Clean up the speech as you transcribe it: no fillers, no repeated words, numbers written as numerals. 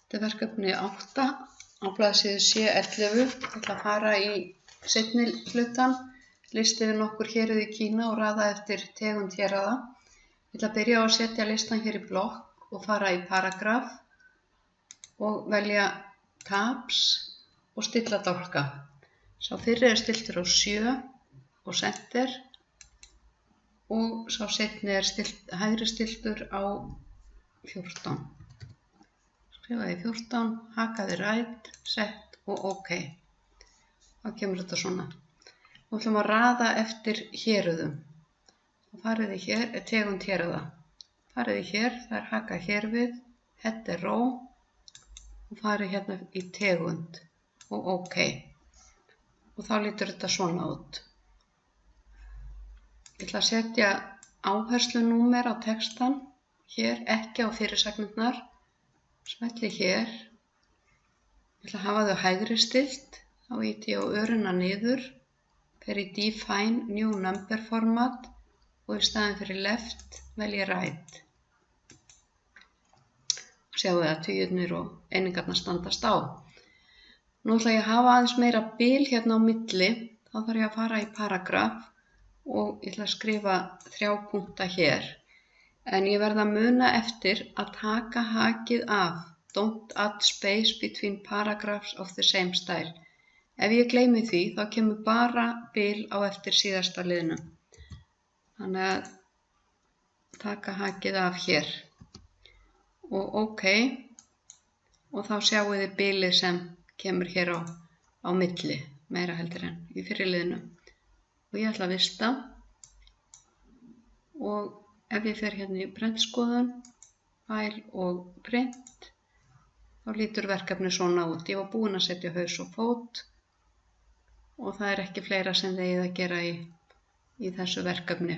Þetta er verkefni 8 á blaðsíðu C11. Ég ætla að fara í seinni hlutan, lista yfir nokkur héruð í Kína og raða eftir tegund héraða. Ég ætla að byrja á að setja listan hér í blokk og fara í paragraf og velja tabs og stilla dálka. Sá fyrri er stilltur á 7 og center og sá seinni er hægri stilltur á 14. Skrifaði 14, hakaði right, set og OK. Þá kemur þetta svona. Nú ætlum að raða eftir héröðum. Farið í hér er tegund héraða. Farið í hér, það er hakað hér við, head er row og farið hérna í tegund og OK. Og þá lítur þetta svona út. Ég ætla að setja áherslunúmer á textan, hér ekki á fyrirsagnirnar. Smelli hér. Ég ætla að hafa þau hægri stillt, þá ýti ég á örina niður, fer í Define New Number Format og í staðinn fyrir left velji right. Sjáu að tugirnir og einingarnar standast á. Nú ætla ég að hafa aðeins meira bil hérna á milli, þá þarf ég að fara í paragraf og ég ætla að skrifa 3 punkta hér. En ég verð að muna eftir að taka hakið af Don't add space between paragraphs of the same style. Ef ég gleymi því, þá kemur bara bil á eftir síðasta liðnum. Þannig að taka hakið af hér. Og OK. Og þá sjáu þið bilið sem kemur hér á milli, meira heldur en í fyrri liðnum. Og ég ætla að vista. Og ef ég fer hérna í prentskoðun, file og print, þá lítur verkefni svona út. Ég var búin að setja haus og fót og það er ekki fleira sem þið eigið að gera í þessu verkefni.